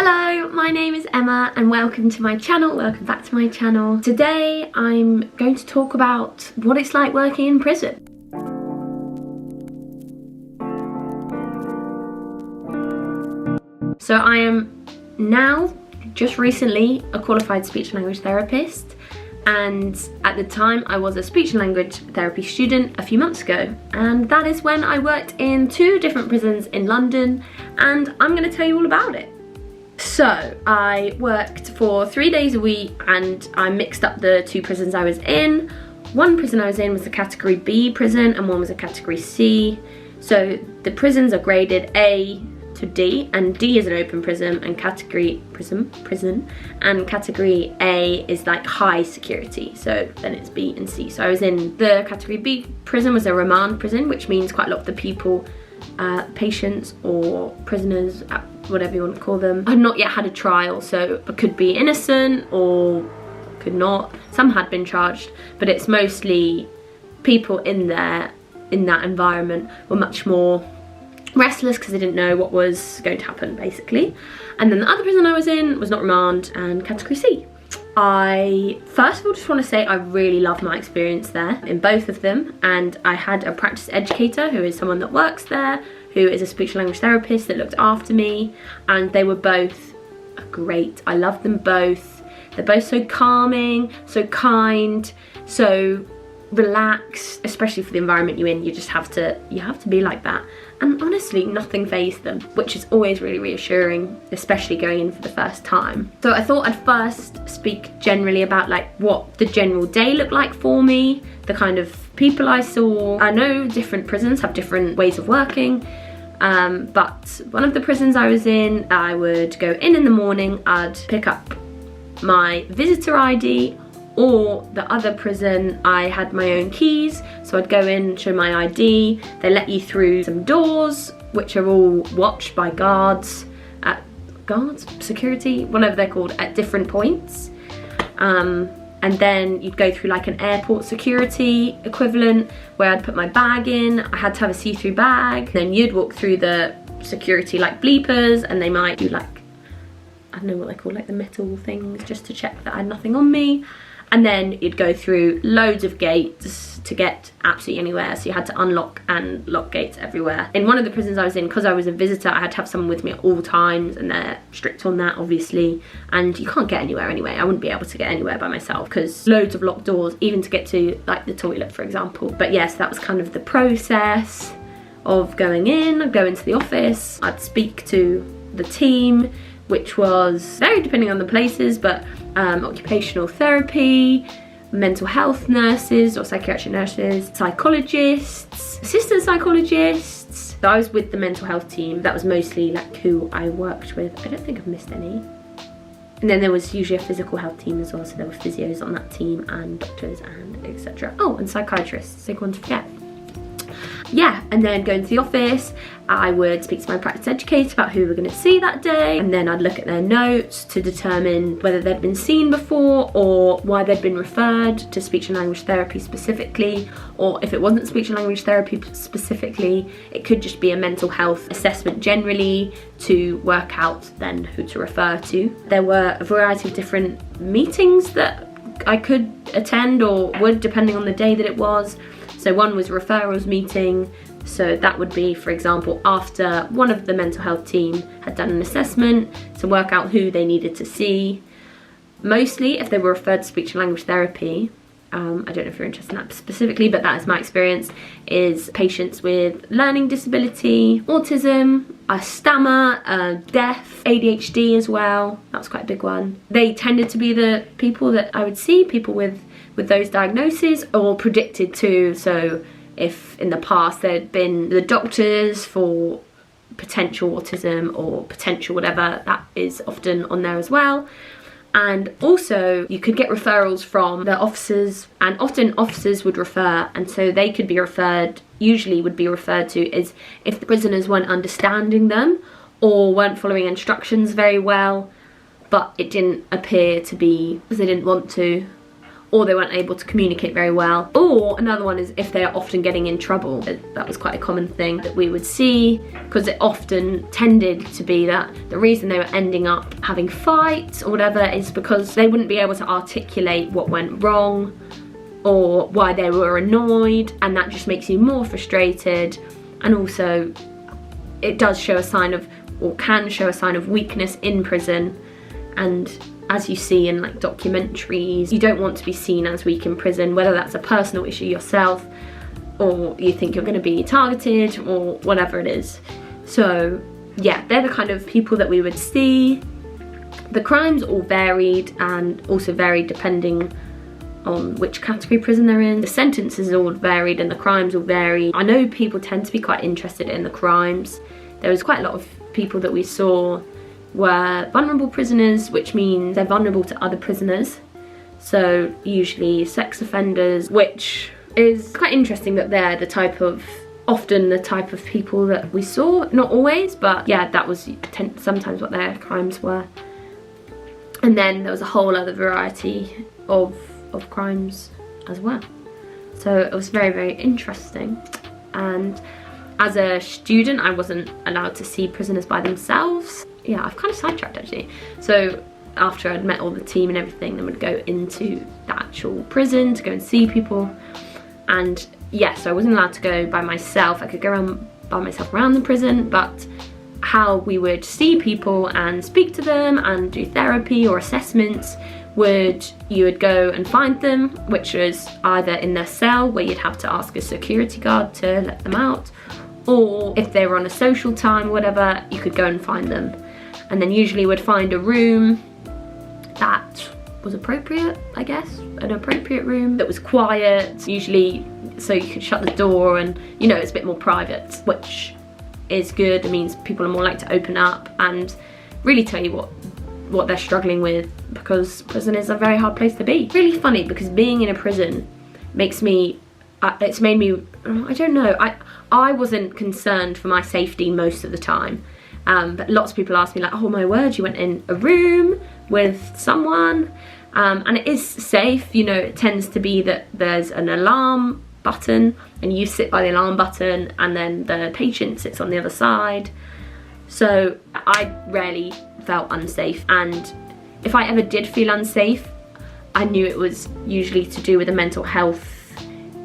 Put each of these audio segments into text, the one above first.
Hello, my name is Emma and welcome to my channel, welcome back to my channel. Today I'm going to talk about what it's like working in prison. So I am now, just recently, a qualified speech and language therapist, and at the time I was a speech and language therapy student a few months ago, and that is when I worked in 2 different prisons in London, and I'm going to tell you all about it. So I worked for 3 days a week and I mixed up the 2 prisons I was in. One prison I was in was a category B prison and one was a category C. So the prisons are graded A to D, and D is an open prison and category and category A is like high security, so then it's B and C. So I was in the category B prison, was a remand prison, which means quite a lot of the people, patients or prisoners, whatever you want to call them, had not yet had a trial, so it could be innocent or could not. Some had been charged, but it's mostly people in there, in that environment, were much more restless because they didn't know what was going to happen, basically. And then the other prison I was in was not remand and category C. I first of all just want to say I really loved my experience there in both of them, and I had a practice educator who is someone that works there, who is a speech and language therapist that looked after me, and they were both great. I loved them both. They're both so calming, so kind, so relaxed, especially for the environment you're in. You just have to be like that. And honestly, nothing fazed them, which is always really reassuring, especially going in for the first time. So I thought I'd first speak generally about like what the general day looked like for me, the kind of people I saw. I know different prisons have different ways of working, but one of the prisons I was in, I would go in the morning, I'd pick up my visitor ID, or the other prison, I had my own keys, so I'd go in, show my ID, they let you through some doors, which are all watched by guards, security, whatever they're called, at different points. And then you'd go through like an airport security equivalent, where I'd put my bag in, I had to have a see-through bag, then you'd walk through the security like bleepers, and they might do like, I don't know what they call, like the metal things, just to check that I had nothing on me. And then you'd go through loads of gates to get absolutely anywhere, so you had to unlock and lock gates everywhere. In one of the prisons I was in, because I was a visitor, I had to have someone with me at all times, and they're strict on that, obviously, and you can't get anywhere anyway. I wouldn't be able to get anywhere by myself because loads of locked doors, even to get to like the toilet, for example. But yes, that was kind of the process of going in. I'd go into the office, I'd speak to the team, which was very depending on the places, but occupational therapy, mental health nurses or psychiatric nurses, psychologists, assistant psychologists. So I was with the mental health team. That was mostly like who I worked with. I don't think I've missed any. And then there was usually a physical health team as well, so there were physios on that team and doctors and etc. Oh, and psychiatrists, big one to forget. Yeah, and then go into the office, I would speak to my practice educator about who we were going to see that day, and then I'd look at their notes to determine whether they'd been seen before or why they'd been referred to speech and language therapy specifically, or if it wasn't speech and language therapy specifically, it could just be a mental health assessment generally to work out then who to refer to. There were a variety of different meetings that I could attend or would, depending on the day that it was. So one was referrals meeting, so that would be, for example, after one of the mental health team had done an assessment to work out who they needed to see. Mostly, if they were referred to speech and language therapy, I don't know if you're interested in that specifically, but that is my experience, is patients with learning disability, autism, a stammer, deaf, ADHD as well. That was quite a big one. They tended to be the people that I would see, people with those diagnoses, or predicted to. So if in the past there'd been the doctors for potential autism or potential whatever, that is often on there as well. And also you could get referrals from the officers, and often officers would refer, and so they could be referred, usually would be referred to is if the prisoners weren't understanding them or weren't following instructions very well, but it didn't appear to be because they didn't want to, or they weren't able to communicate very well. Or another one is if they are often getting in trouble. That was quite a common thing that we would see, because it often tended to be that the reason they were ending up having fights or whatever is because they wouldn't be able to articulate what went wrong or why they were annoyed, and that just makes you more frustrated. And also it does show a sign of, or can show a sign of, weakness in prison. And as you see in like documentaries, you don't want to be seen as weak in prison, whether that's a personal issue yourself or you think you're going to be targeted or whatever it is. So yeah, they're the kind of people that we would see. The crimes all varied, and also varied depending on which category prison they're in. The sentences all varied and the crimes all varied. I know people tend to be quite interested in the crimes. There was quite a lot of people that we saw were vulnerable prisoners, which means they're vulnerable to other prisoners. So usually sex offenders, which is quite interesting that they're often the type of people that we saw. Not always, but yeah, that was sometimes what their crimes were. And then there was a whole other variety of crimes as well. So it was very, very interesting. And as a student, I wasn't allowed to see prisoners by themselves. Yeah, I've kind of sidetracked actually. So after I'd met all the team and everything, then we'd go into the actual prison to go and see people. And yeah, so I wasn't allowed to go by myself. I could go around by myself around the prison, but how we would see people and speak to them and do therapy or assessments, you would go and find them, which was either in their cell where you'd have to ask a security guard to let them out, or if they were on a social time or whatever, you could go and find them. And then usually would find a room that was appropriate, I guess, an appropriate room that was quiet, usually, so you could shut the door and, you know, it's a bit more private, which is good. It means people are more likely to open up and really tell you what they're struggling with, because prison is a very hard place to be. Really funny, because being in a prison makes me, it's made me, I don't know, I wasn't concerned for my safety most of the time. But lots of people ask me like, oh my word, you went in a room with someone, and it is safe. You know, it tends to be that there's an alarm button and you sit by the alarm button and then the patient sits on the other side. So I rarely felt unsafe, and if I ever did feel unsafe, I knew it was usually to do with a mental health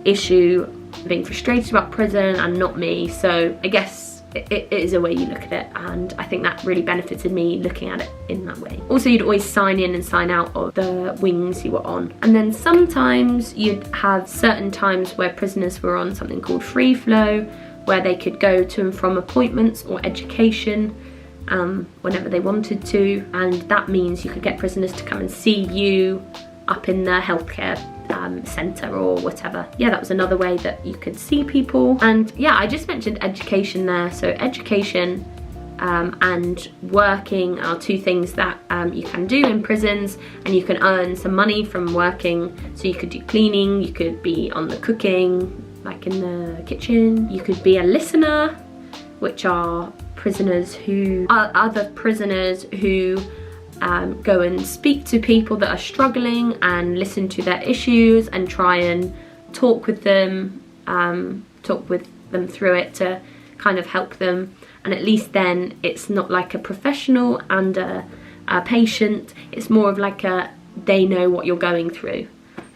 issue, being frustrated about prison and not me. So I guess it is a way you look at it, and I think that really benefited me looking at it in that way. Also, you'd always sign in and sign out of the wings you were on. And then sometimes you'd have certain times where prisoners were on something called free flow, where they could go to and from appointments or education whenever they wanted to, and that means you could get prisoners to come and see you up in the healthcare centre or whatever. Yeah, that was another way that you could see people. And yeah, I just mentioned education there. So education and working are two things that you can do in prisons, and you can earn some money from working. So you could do cleaning, you could be on the cooking, like in the kitchen. You could be a listener, which are prisoners who are other prisoners who go and speak to people that are struggling and listen to their issues and try and talk with them through it to kind of help them. And at least then it's not like a professional and a patient, it's more of like they know what you're going through.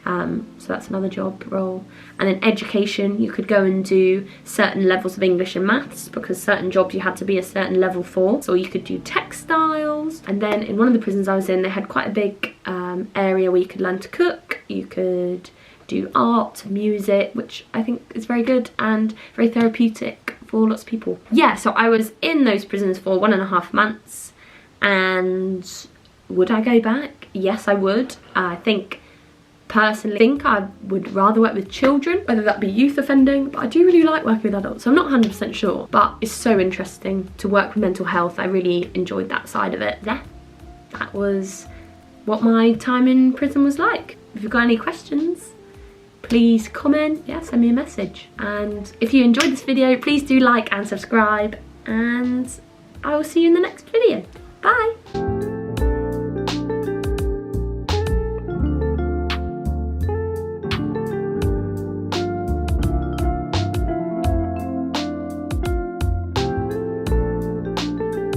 So that's another job role. And then education, you could go and do certain levels of English and maths, because certain jobs you had to be a certain level for. So you could do textiles. And then in one of the prisons I was in, they had quite a big area where you could learn to cook. You could do art, music, which I think is very good and very therapeutic for lots of people. Yeah, so I was in those prisons for 1.5 months. And would I go back? Yes, I would. I personally think I would rather work with children, whether that be youth offending, but I do really like working with adults, so I'm not 100% sure, but it's so interesting to work with mental health. I really enjoyed that side of it. Yeah, that was what my time in prison was like. If you've got any questions, please comment, yeah, send me a message. And if you enjoyed this video, please do like and subscribe, and I will see you in the next video.